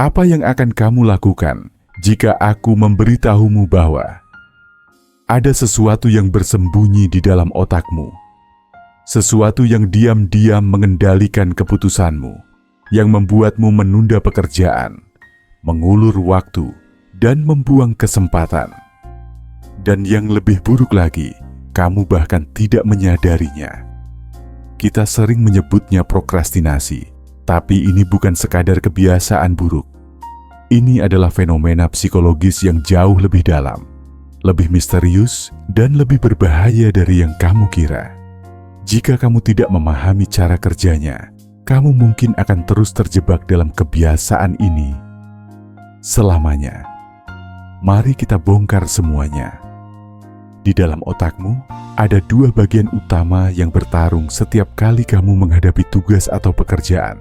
Apa yang akan kamu lakukan jika aku memberitahumu bahwa ada sesuatu yang bersembunyi di dalam otakmu? Sesuatu yang diam-diam mengendalikan keputusanmu, yang membuatmu menunda pekerjaan, mengulur waktu, dan membuang kesempatan. Dan yang lebih buruk lagi, kamu bahkan tidak menyadarinya. Kita sering menyebutnya prokrastinasi, tapi ini bukan sekadar kebiasaan buruk. Ini adalah fenomena psikologis yang jauh lebih dalam, lebih misterius, dan lebih berbahaya dari yang kamu kira. Jika kamu tidak memahami cara kerjanya, kamu mungkin akan terus terjebak dalam kebiasaan ini selamanya. Mari kita bongkar semuanya. Di dalam otakmu, ada dua bagian utama yang bertarung setiap kali kamu menghadapi tugas atau pekerjaan.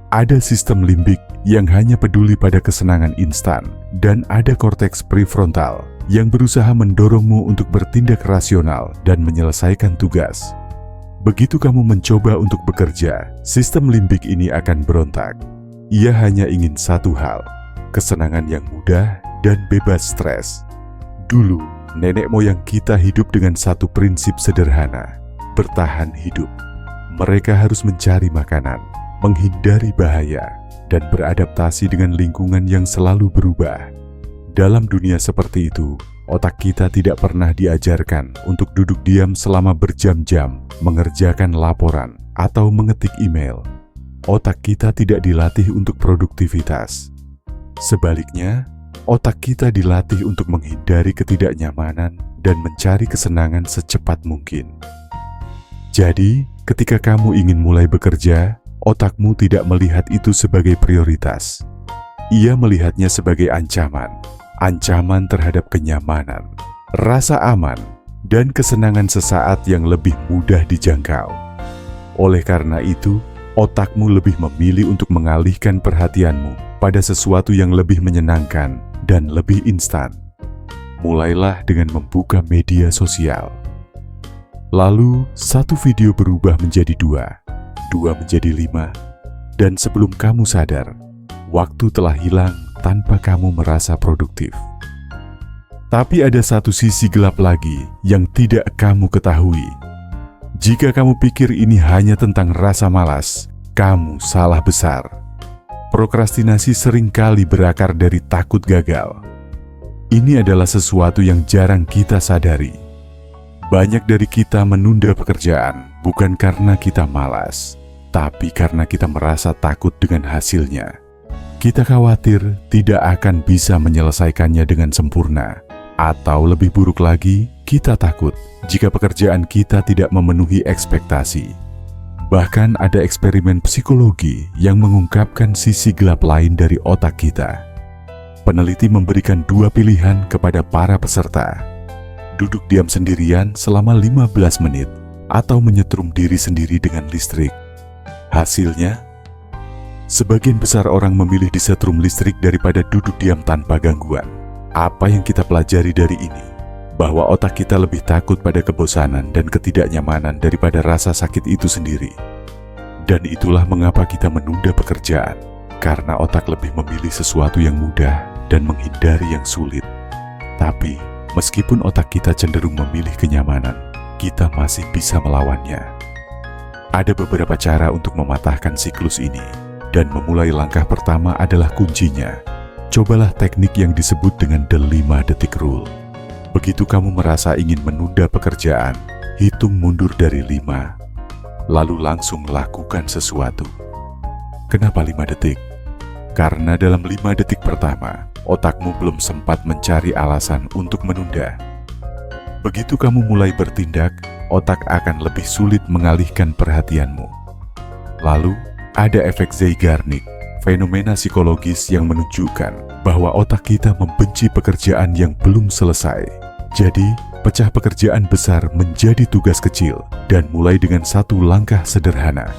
Ada sistem limbik yang hanya peduli pada kesenangan instan, dan ada korteks prefrontal yang berusaha mendorongmu untuk bertindak rasional dan menyelesaikan tugas. Begitu kamu mencoba untuk bekerja, sistem limbik ini akan berontak. Ia hanya ingin satu hal, kesenangan yang mudah dan bebas stres. Dulu, nenek moyang kita hidup dengan satu prinsip sederhana, bertahan hidup. Mereka harus mencari makanan, menghindari bahaya, dan beradaptasi dengan lingkungan yang selalu berubah. Dalam dunia seperti itu, otak kita tidak pernah diajarkan untuk duduk diam selama berjam-jam, mengerjakan laporan, atau mengetik email. Otak kita tidak dilatih untuk produktivitas. Sebaliknya, otak kita dilatih untuk menghindari ketidaknyamanan dan mencari kesenangan secepat mungkin. Jadi, ketika kamu ingin mulai bekerja, otakmu tidak melihat itu sebagai prioritas. Ia melihatnya sebagai ancaman. Ancaman terhadap kenyamanan, rasa aman, dan kesenangan sesaat yang lebih mudah dijangkau. Oleh karena itu, otakmu lebih memilih untuk mengalihkan perhatianmu pada sesuatu yang lebih menyenangkan dan lebih instan. Mulailah dengan membuka media sosial. Lalu, satu video berubah menjadi dua menjadi 5, dan sebelum kamu sadar, waktu telah hilang tanpa kamu merasa produktif. Tapi ada satu sisi gelap lagi yang tidak kamu ketahui. Jika kamu pikir ini hanya tentang rasa malas, kamu salah besar. Prokrastinasi seringkali berakar dari takut gagal. Ini adalah sesuatu yang jarang kita sadari. Banyak dari kita menunda pekerjaan bukan karena kita malas, tapi karena kita merasa takut dengan hasilnya. Kita khawatir tidak akan bisa menyelesaikannya dengan sempurna. Atau lebih buruk lagi, kita takut jika pekerjaan kita tidak memenuhi ekspektasi. Bahkan ada eksperimen psikologi yang mengungkapkan sisi gelap lain dari otak kita. Peneliti memberikan 2 pilihan kepada para peserta. Duduk diam sendirian selama 15 menit atau menyetrum diri sendiri dengan listrik. Hasilnya, sebagian besar orang memilih disetrum listrik daripada duduk diam tanpa gangguan. Apa yang kita pelajari dari ini? Bahwa otak kita lebih takut pada kebosanan dan ketidaknyamanan daripada rasa sakit itu sendiri. Dan itulah mengapa kita menunda pekerjaan, karena otak lebih memilih sesuatu yang mudah dan menghindari yang sulit. Tapi, meskipun otak kita cenderung memilih kenyamanan, kita masih bisa melawannya. Ada beberapa cara untuk mematahkan siklus ini, dan memulai langkah pertama adalah kuncinya. Cobalah teknik yang disebut dengan The 5 Detik Rule. Begitu kamu merasa ingin menunda pekerjaan, hitung mundur dari 5, lalu langsung lakukan sesuatu. Kenapa 5 detik? Karena dalam 5 detik pertama, otakmu belum sempat mencari alasan untuk menunda. Begitu kamu mulai bertindak, otak akan lebih sulit mengalihkan perhatianmu. Lalu, ada efek Zeigarnik, fenomena psikologis yang menunjukkan bahwa otak kita membenci pekerjaan yang belum selesai. Jadi, pecah pekerjaan besar menjadi tugas kecil dan mulai dengan satu langkah sederhana.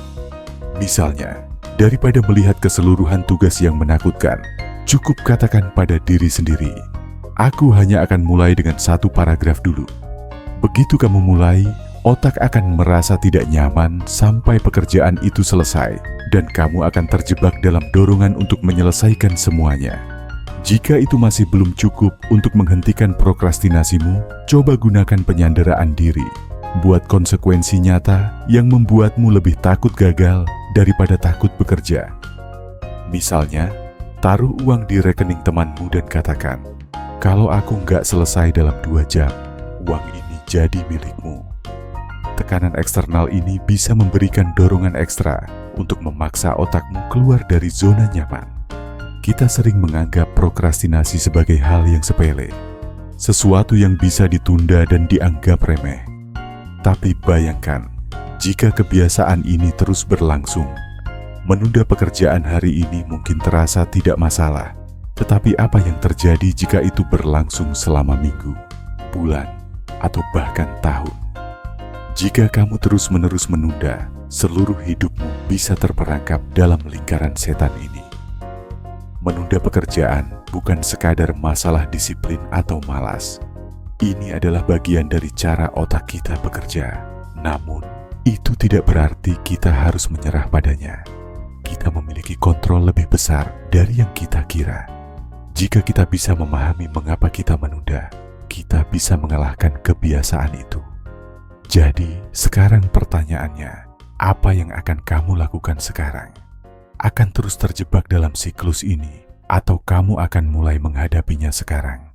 Misalnya, daripada melihat keseluruhan tugas yang menakutkan, cukup katakan pada diri sendiri, "Aku hanya akan mulai dengan 1 paragraf dulu." Begitu kamu mulai, Otak akan merasa tidak nyaman sampai pekerjaan itu selesai, dan kamu akan terjebak dalam dorongan untuk menyelesaikan semuanya. Jika itu masih belum cukup untuk menghentikan prokrastinasimu, coba gunakan penyanderaan diri. Buat konsekuensi nyata yang membuatmu lebih takut gagal daripada takut bekerja. Misalnya, taruh uang di rekening temanmu dan katakan, "Kalau aku nggak selesai dalam 2 jam, uang ini jadi milikmu." Tekanan eksternal ini bisa memberikan dorongan ekstra untuk memaksa otakmu keluar dari zona nyaman. Kita sering menganggap prokrastinasi sebagai hal yang sepele, sesuatu yang bisa ditunda dan dianggap remeh. Tapi bayangkan, jika kebiasaan ini terus berlangsung, menunda pekerjaan hari ini mungkin terasa tidak masalah. Tetapi apa yang terjadi jika itu berlangsung selama minggu, bulan, atau bahkan tahun? Jika kamu terus-menerus menunda, seluruh hidupmu bisa terperangkap dalam lingkaran setan ini. Menunda pekerjaan bukan sekadar masalah disiplin atau malas. Ini adalah bagian dari cara otak kita bekerja. Namun, itu tidak berarti kita harus menyerah padanya. Kita memiliki kontrol lebih besar dari yang kita kira. Jika kita bisa memahami mengapa kita menunda, kita bisa mengalahkan kebiasaan itu. Jadi, sekarang pertanyaannya, apa yang akan kamu lakukan sekarang? Akan terus terjebak dalam siklus ini, atau kamu akan mulai menghadapinya sekarang?